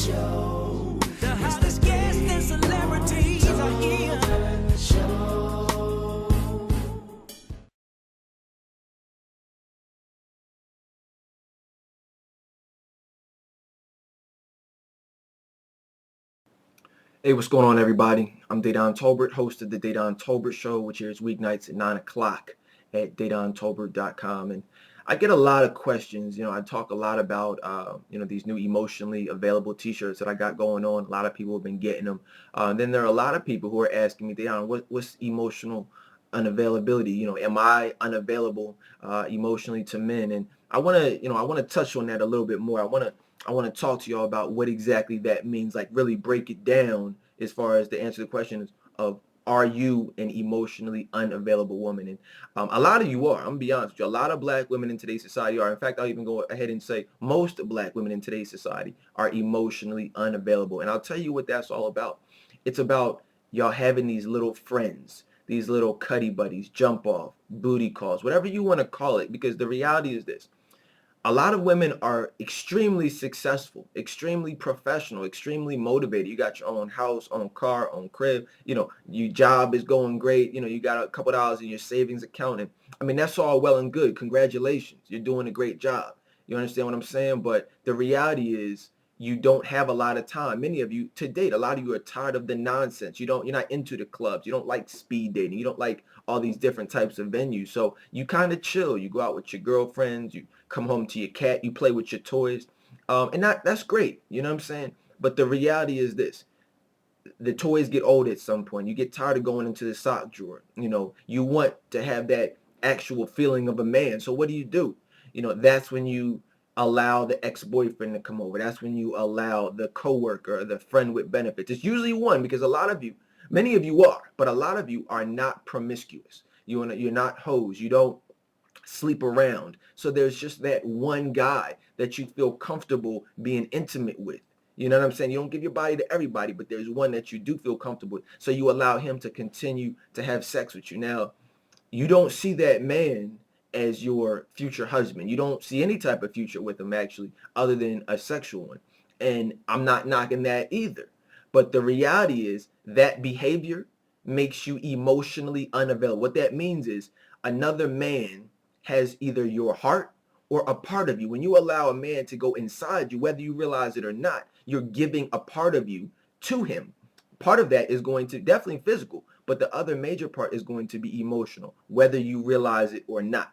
Show. The hottest guests and celebrities are here. Show. Hey, what's going on, everybody? I'm Dedan Tolbert, host of the Dedan Tolbert Show, which airs weeknights at 9 o'clock at DedanTolbert.com. And I get a lot of questions. I talk a lot about, these new emotionally available t-shirts that I got going on. A lot of people have been getting them. Then there are a lot of people who are asking me, Dedan, what's emotional unavailability? Am I unavailable emotionally to men? And I want to touch on that a little bit more. I want to talk to y'all about what exactly that means, like really break it down as far as the answer to the question of are you an emotionally unavailable woman? And a lot of you are. I'm going to be honest with you. A lot of black women in today's society are. In fact, I'll even go ahead and say most black women in today's society are emotionally unavailable. And I'll tell you what that's all about. It's about y'all having these little friends, these little cuddy buddies, jump off, booty calls, whatever you want to call it, because the reality is this. A lot of women are extremely successful, extremely professional, extremely motivated. You got your own house, own car, own crib. Your job is going great. You got a couple dollars in your savings account. And I mean, that's all well and good. Congratulations. You're doing a great job. You understand what I'm saying? But the reality is you don't have a lot of time. Many of you to date, a lot of you are tired of the nonsense. You're not into the clubs. You don't like speed dating. You don't like all these different types of venues. So you kind of chill. You go out with your girlfriends. You come home to your cat. You play with your toys. And that's great. You know what I'm saying? But the reality is this. The toys get old at some point. You get tired of going into the sock drawer. You want to have that actual feeling of a man. So what do? That's when you allow the ex-boyfriend to come over. That's when you allow the coworker or the friend with benefits. It's usually one, because many of you are, but a lot of you are not promiscuous. You're not hoes. You don't sleep around. So there's just that one guy that you feel comfortable being intimate with. You know what I'm saying? You don't give your body to everybody, but there's one that you do feel comfortable with. So you allow him to continue to have sex with you. Now, you don't see that man as your future husband. You don't see any type of future with him, actually, other than a sexual one. And I'm not knocking that either. But the reality is that behavior makes you emotionally unavailable. What that means is another man has either your heart or a part of you. When you allow a man to go inside you, whether you realize it or not, you're giving a part of you to him. Part of that is going to definitely physical, but the other major part is going to be emotional, whether you realize it or not.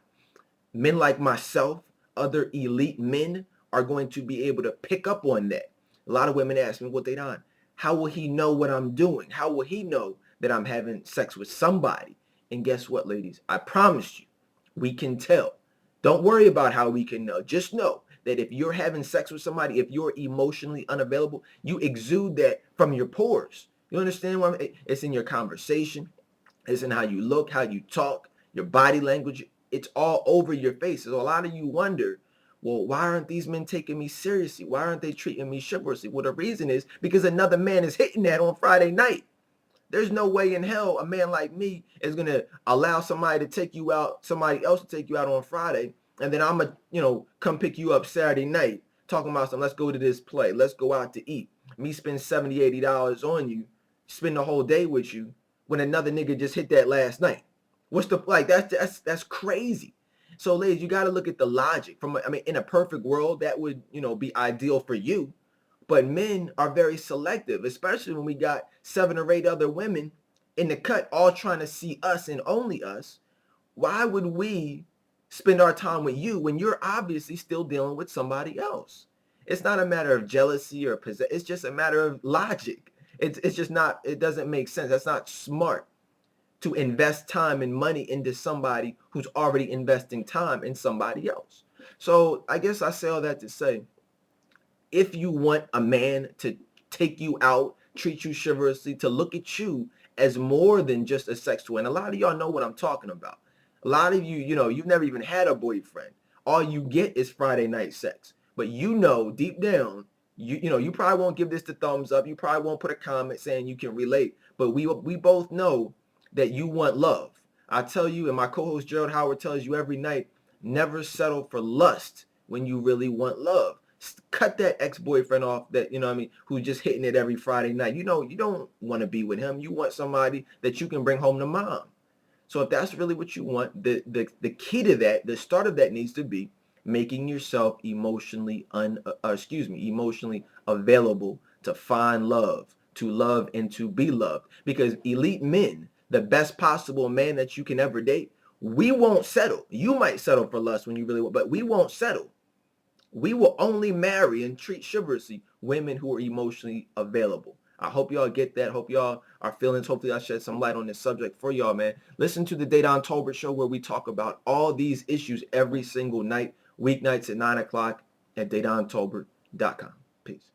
Men like myself, other elite men, are going to be able to pick up on that. A lot of women ask me, well, Dedan, how will he know what I'm doing? How will he know that I'm having sex with somebody? And guess what, ladies? I promise you, we can tell. Don't worry about how we can know. Just know that if you're having sex with somebody, if you're emotionally unavailable, you exude that from your pores. You understand what it's in your conversation. It's in how you look, how you talk, your body language. It's all over your face. So a lot of you wonder, well, why aren't these men taking me seriously? Why aren't they treating me chivalrously? Well, the reason is because another man is hitting that on Friday night. There's no way in hell a man like me is going to allow somebody else to take you out on Friday, and then I'm going to, come pick you up Saturday night talking about something. Let's go to this play. Let's go out to eat. Me spend $70, $80 on you, spend the whole day with you when another nigga just hit that last night. What's the, like, that's crazy. So ladies, you got to look at the logic in a perfect world, that would, be ideal for you. But men are very selective, especially when we got 7 or 8 other women in the cut, all trying to see us and only us. Why would we spend our time with you when you're obviously still dealing with somebody else? It's not a matter of jealousy or possession. It's just a matter of logic. It's just not, it doesn't make sense. That's not smart to invest time and money into somebody who's already investing time in somebody else. So I guess I say all that to say, if you want a man to take you out, treat you chivalrously, to look at you as more than just a sex toy, and a lot of y'all know what I'm talking about. A lot of you, you've never even had a boyfriend. All you get is Friday night sex. But deep down, you probably won't give this the thumbs up. You probably won't put a comment saying you can relate. But we both know that you want love. I tell you, and my co-host Gerald Howard tells you every night, never settle for lust when you really want love. Cut that ex-boyfriend off that, you know what I mean, who's just hitting it every Friday night. You know, you don't want to be with him. You want somebody that you can bring home to mom. So if that's really what you want, the key to that, the start of that needs to be making yourself emotionally emotionally available to find love, to love and to be loved. Because elite men, the best possible man that you can ever date, we won't settle. You might settle for lust when you really want, but we won't settle. We will only marry and treat chivalrously women who are emotionally available. I hope y'all get that. Hope y'all are feelings. Hopefully I shed some light on this subject for y'all, man. Listen to the Dedan Tolbert Show where we talk about all these issues every single night, weeknights at 9 o'clock at DedanTolbert.com. Peace.